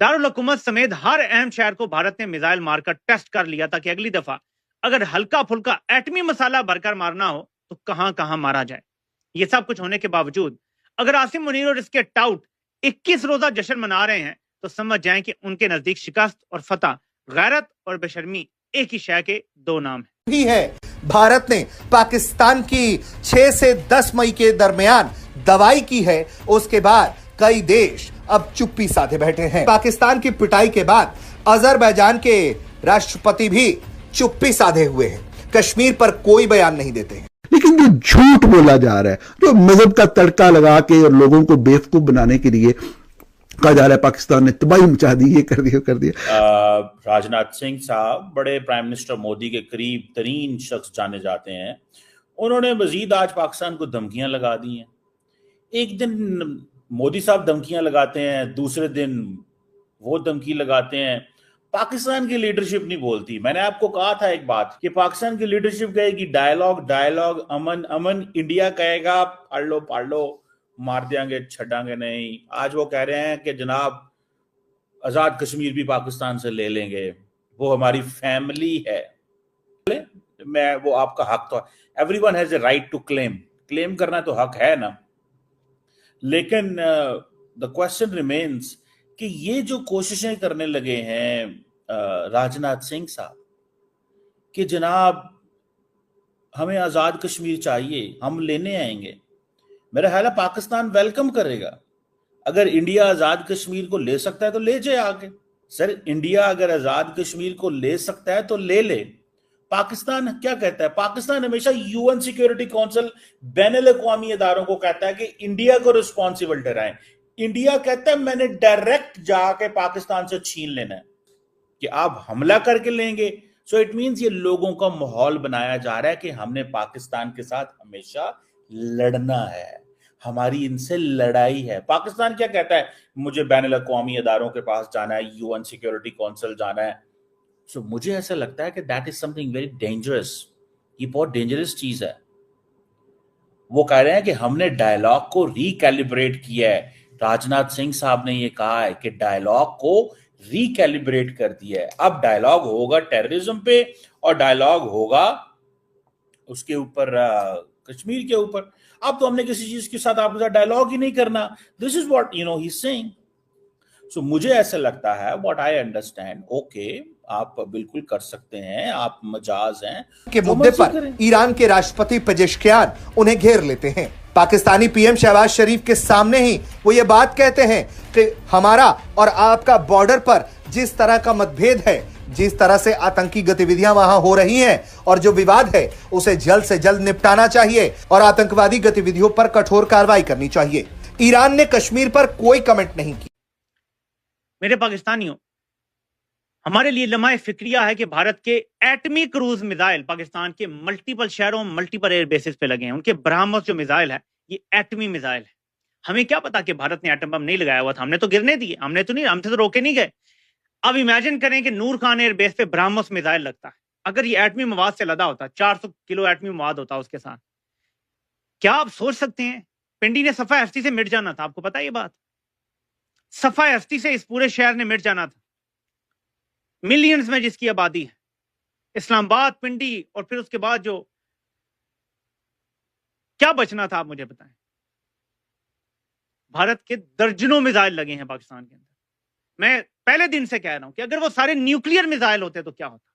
दारुल-हुकूमत समेत हर अहम शहर को भारत ने मिसाइल मारकर टेस्ट कर लिया ताकि अगली दफा अगर हल्का फुल्का एटमी मसाला भरकर मारना हो तो कहां कहां मारा जाए। ये सब कुछ होने के बावजूद अगर आसिम मुनीर और इसके टाउट 21 रोजा जश्न मना रहे हैं तो समझ जाएं कि उनके नजदीक शिकस्त और फतह, गैरत और बेशर्मी एक ही शय के दो नाम हैं। ही है भारत ने पाकिस्तान की 6 से 10 मई के दरमियान दवाई की है, उसके बाद कई देश अब चुप्पी साधे बैठे हैं। पाकिस्तान की पिटाई के बाद अजरबैजान के राष्ट्रपति भी चुप्पी साधे हुए हैं, कश्मीर पर कोई बयान नहीं देते हैं। लेकिन जो झूठ बोला जा रहा है, जो मजहब का तड़का लगा के और लोगों को बेवकूफ बनाने के लिए कहा जा रहा है पाकिस्तान ने तबाही मचा दी, ये कर दिया। राजनाथ सिंह साहब बड़े प्राइम मिनिस्टर मोदी के करीब तरीन शख्स जाने जाते हैं। उन्होंने मजीद आज पाकिस्तान को धमकियां लगा दी हैं। एक दिन मोदी साहब धमकियां लगाते हैं, दूसरे दिन वो धमकी लगाते हैं। पाकिस्तान की लीडरशिप नहीं बोलती। मैंने आपको कहा था एक बात कि पाकिस्तान की लीडरशिप कहेगी डायलॉग डायलॉग, अमन अमन। इंडिया कहेगा पाड़ लो, मार देंगे, छड़ांगे नहीं। आज वो कह रहे हैं कि जनाब आजाद कश्मीर भी पाकिस्तान से ले लेंगे, वो हमारी फैमिली है। मैं वो आपका हक तो, everyone has a right to claim करना तो हक है ना। लेकिन द क्वेश्चन रिमेन्स कि ये जो कोशिशें करने लगे हैं राजनाथ सिंह साहब कि जनाब हमें आजाद कश्मीर चाहिए, हम लेने आएंगे, मेरा ख्याल है पाकिस्तान वेलकम करेगा। अगर इंडिया आजाद कश्मीर को ले सकता है तो ले जाए आगे। सर, इंडिया अगर आजाद कश्मीर को ले सकता है तो ले ले। पाकिस्तान क्या कहता है? पाकिस्तान हमेशा यूएन सिक्योरिटी काउंसिल, बैनुल-अक़वामी इदारों को कहता है कि इंडिया को रिस्पॉन्सिबल ठहराएं। इंडिया कहता है मैंने डायरेक्ट जाके पाकिस्तान से छीन लेना है कि आप हमला करके लेंगे। सो इट मींस ये लोगों का माहौल बनाया जा रहा है कि हमने पाकिस्तान के साथ हमेशा लड़ना है, हमारी इनसे लड़ाई है। पाकिस्तान क्या कहता है? मुझे बैनुल-अक़वामी इदारों के पास जाना है, यूएन सिक्योरिटी काउंसिल जाना है। सो मुझे ऐसा लगता है कि that is something very dangerous. ये बहुत डेंजरस चीज है। वो कह रहे हैं कि हमने डायलॉग को रिकैलिब्रेट किया है। राजनाथ सिंह साहब ने ये कहा है कि डायलॉग को रिकैलिब्रेट कर दिया है। अब डायलॉग होगा टेररिज्म पे और डायलॉग होगा उसके ऊपर कश्मीर के ऊपर। अब तो हमने किसी चीज के साथ आपके साथ डायलॉग ही नहीं करना। This is what he is saying. So मुझे ऐसा लगता है, व्हाट आई अंडरस्टैंड, ओके आप बिल्कुल कर सकते हैं, आप मजाज हैं के मुद्दे पर ईरान के राष्ट्रपति पेजेश्कियान उन्हें घेर लेते हैं। पाकिस्तानी पीएम शहबाज शरीफ के सामने ही वो ये बात कहते हैं कि हमारा और आपका बॉर्डर पर जिस तरह का मतभेद है, जिस तरह से आतंकी गतिविधियां वहां हो रही हैं और जो विवाद है उसे जल्द से जल्द निपटाना चाहिए और आतंकवादी गतिविधियों पर कठोर कार्रवाई करनी चाहिए। ईरान ने कश्मीर पर कोई कमेंट नहीं की। मेरे पाकिस्तानियों, हमारे लिए लम्हा फिक्रिया है कि भारत के एटमी क्रूज मिसाइल पाकिस्तान के मल्टीपल शहरों, मल्टीपल एयर बेसिस पे लगे हैं। उनके ब्रह्मोस जो मिसाइल है ये एटमी मिसाइल है। हमें क्या पता कि भारत ने एटम बम नहीं लगाया हुआ था, हमने तो गिरने दिए, हमसे तो रोके नहीं गए। अब इमेजिन करें कि नूर खान एयर बेस पे ब्रह्मोस मिसाइल लगता है। अगर ये एटमी मवाद से लदा होता, 400 किलो एटमी मवाद होता उसके साथ, क्या आप सोच सकते हैं? पिंडी ने सफा एफटी से मिट जाना था। आपको पता है ये बात? सफा एफटी से इस पूरे शहर ने मिट जाना था। मिलियंस में जिसकी आबादी है, इस्लामाबाद, पिंडी और फिर उसके बाद जो क्या बचना था आप मुझे बताएं। भारत के दर्जनों मिसाइल लगे हैं पाकिस्तान के अंदर। मैं पहले दिन से कह रहा हूं कि अगर वो सारे न्यूक्लियर मिसाइल होते तो क्या होता।